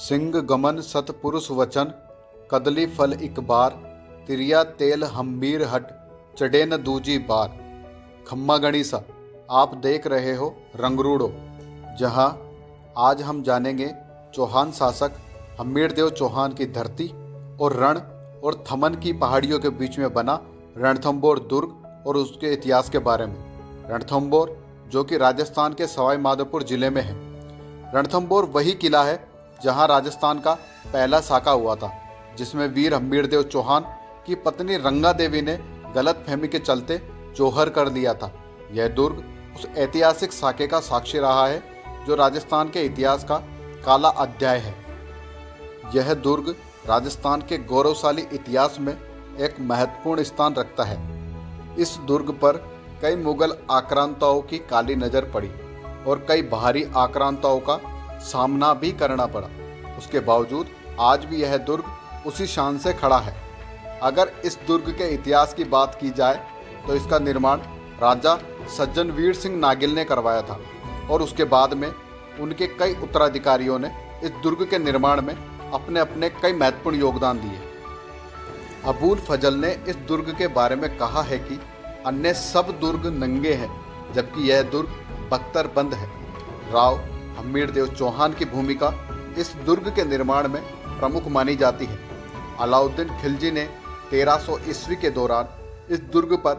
सिंह गमन सतपुरुष वचन, कदली फल इक बार, तिरिया तेल हम्बीर हट, चढ़े न दूजी बार। खम्मा गणिसा, आप देख रहे हो रंगरूड़ो, जहां आज हम जानेंगे चौहान शासक हम्मीरदेव चौहान की धरती और रण और थमन की पहाड़ियों के बीच में बना रणथंभौर दुर्ग और उसके इतिहास के बारे में। रणथंभौर जो कि राजस्थान के सवाई माधोपुर जिले में है। रणथंभौर वही किला है जहां राजस्थान का पहला साका हुआ था, जिसमें वीर हम्मीरदेव चौहान की पत्नी रंगा देवी ने गलत फहमी के चलते जौहर कर दिया था। यह दुर्ग उस ऐतिहासिक साके का साक्षी रहा है जो राजस्थान के इतिहास का काला अध्याय है। यह दुर्ग राजस्थान के गौरवशाली इतिहास में एक महत्वपूर्ण स्थान रखता है। इस दुर्ग पर कई मुगल आक्रांताओं की काली नज़र पड़ी और कई बाहरी आक्रांताओं का सामना भी करना पड़ा। उसके बावजूद आज भी यह दुर्ग उसी शान से खड़ा है। अगर इस दुर्ग के इतिहास की बात की जाए तो इसका निर्माण राजा सज्जनवीर सिंह नागिल ने करवाया था और उसके बाद में उनके कई उत्तराधिकारियों ने इस दुर्ग के निर्माण में अपने अपने कई महत्वपूर्ण योगदान दिए। अबुल फजल ने इस दुर्ग के बारे में कहा है कि अन्य सब दुर्ग नंगे हैं, जबकि यह दुर्ग बख्तरबंद है। राव हम्मीरदेव चौहान की भूमिका इस दुर्ग के निर्माण में प्रमुख मानी जाती है। अलाउद्दीन खिलजी ने 1300 ईस्वी के दौरान इस दुर्ग पर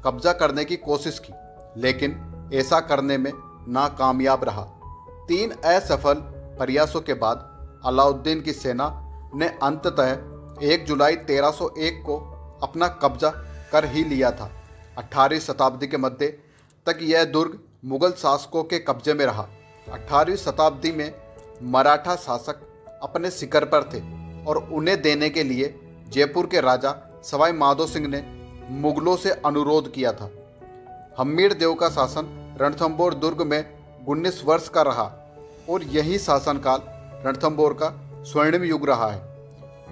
कब्जा करने की कोशिश की, लेकिन ऐसा करने में नाकामयाब रहा। 3 असफल प्रयासों के बाद अलाउद्दीन की सेना ने अंततः 1 जुलाई 1301 को अपना कब्जा कर ही लिया था। 18वीं शताब्दी के मध्य तक यह दुर्ग मुगल शासकों के कब्जे में रहा। 18वीं शताब्दी में मराठा शासक अपने शिखर पर थे और उन्हें देने के लिए जयपुर के राजा सवाई माधो सिंह ने मुगलों से अनुरोध किया था। हम्मीरदेव का शासन रणथंभौर दुर्ग में 19 वर्ष का रहा और यही शासनकाल रणथंभौर का स्वर्णिम युग रहा है।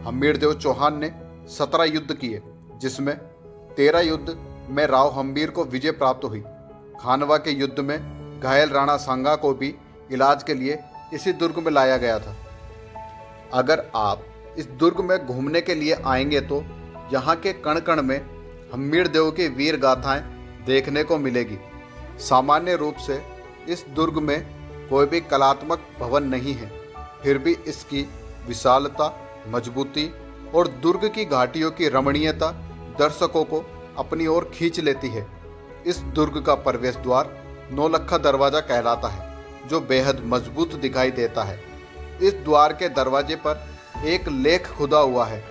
हम्मीरदेव चौहान ने 17 युद्ध किए, जिसमें 13 युद्ध में राव हम्मीर को विजय प्राप्त हुई। खानवा के युद्ध में घायल राणा सांगा को भी इलाज के लिए इसी दुर्ग में लाया गया था। अगर आप इस दुर्ग में घूमने के लिए आएंगे तो यहाँ के कण कण में हम्मीरदेव की वीर गाथाएं देखने को मिलेगी। सामान्य रूप से इस दुर्ग में कोई भी कलात्मक भवन नहीं है, फिर भी इसकी विशालता, मजबूती और दुर्ग की घाटियों की रमणीयता दर्शकों को अपनी ओर खींच लेती है। इस दुर्ग का प्रवेश द्वार नौलखा दरवाजा कहलाता है, जो बेहद मजबूत दिखाई देता है। इस द्वार के दरवाजे पर एक लेख खुदा हुआ है।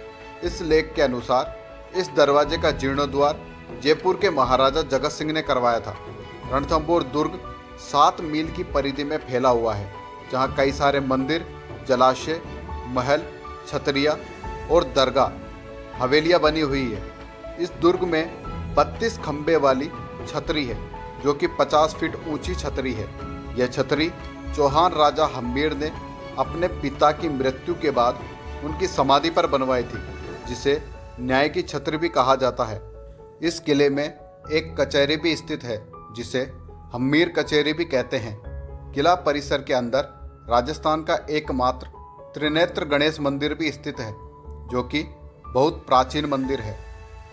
इस लेख के अनुसार इस दरवाजे का जीर्णोद्वार जयपुर के महाराजा जगत सिंह ने करवाया था। रणथंभौर दुर्ग 7 मील की परिधि में फैला हुआ है, जहाँ कई सारे मंदिर, जलाशय, महल, छतरियाँ और दरगाह हवेलियाँ बनी हुई है। इस दुर्ग में 32 खंबे वाली छतरी है, जो कि 50 फीट ऊंची छतरी है। यह छतरी चौहान राजा हम्मीर ने अपने पिता की मृत्यु के बाद उनकी समाधि पर बनवाई थी, जिसे न्याय की छतरी भी कहा जाता है। इस किले में एक कचहरी भी स्थित है, जिसे हम्मीर कचहरी भी कहते हैं। किला परिसर के अंदर राजस्थान का एकमात्र त्रिनेत्र गणेश मंदिर भी स्थित है, जो कि बहुत प्राचीन मंदिर है।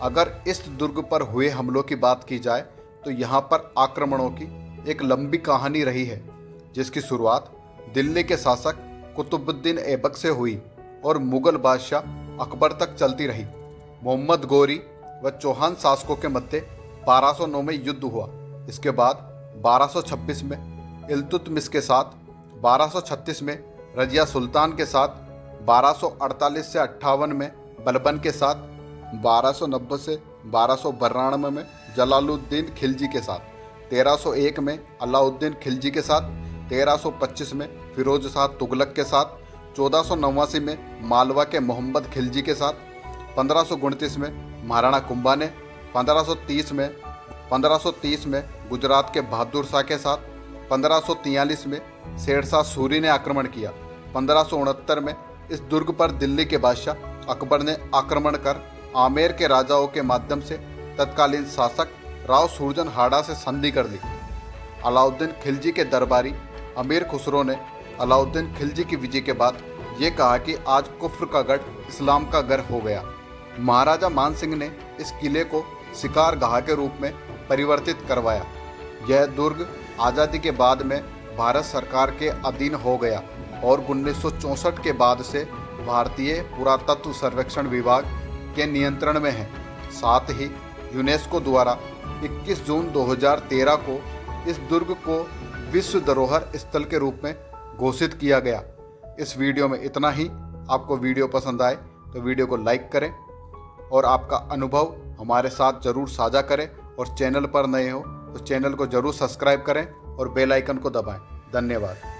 अगर इस दुर्ग पर हुए हमलों की बात की जाए तो यहाँ पर आक्रमणों की एक लंबी कहानी रही है, जिसकी शुरुआत दिल्ली के शासक कुतुबुद्दीन ऐबक से हुई और मुगल बादशाह अकबर तक चलती रही। मोहम्मद गोरी व चौहान शासकों के मध्य 1209 में युद्ध हुआ। इसके बाद 1226 में इल्तुतमिश के साथ, 1236 में रजिया सुल्तान के साथ, 1248 से 58 में बलबन के साथ, 1290 से 1292 में जलालुद्दीन खिलजी के साथ, 1301 में अलाउद्दीन खिलजी के साथ, 1325 में फिरोज शाह तुगलक के साथ, 1489 में मालवा के मोहम्मद खिलजी के साथ, 1529 में महाराणा कुंभा ने, 1530 में गुजरात के बहादुर शाह के साथ, 1543 में शेरशाह सूरी ने आक्रमण किया। 1569 में इस दुर्ग पर दिल्ली के बादशाह अकबर ने आक्रमण कर आमेर के राजाओं के माध्यम से तत्कालीन शासक राव सुरजन हाड़ा से संधि कर ली। अलाउद्दीन खिलजी के दरबारी अमीर खुसरो ने अलाउद्दीन खिलजी की विजय के बाद ये कहा कि आज कुफ्र का गढ़ इस्लाम का घर हो गया। महाराजा मान सिंह ने इस किले को शिकारगाह के रूप में परिवर्तित करवाया। यह दुर्ग आज़ादी के बाद में भारत सरकार के अधीन हो गया और 1964 के बाद से भारतीय पुरातत्व सर्वेक्षण विभाग के नियंत्रण में है। साथ ही यूनेस्को द्वारा 21 जून 2013 को इस दुर्ग को विश्व धरोहर स्थल के रूप में घोषित किया गया। इस वीडियो में इतना ही। आपको वीडियो पसंद आए तो वीडियो को लाइक करें और आपका अनुभव हमारे साथ ज़रूर साझा करें, और चैनल पर नए हो तो चैनल को ज़रूर सब्सक्राइब करें और बेल आइकन को दबाएं। धन्यवाद।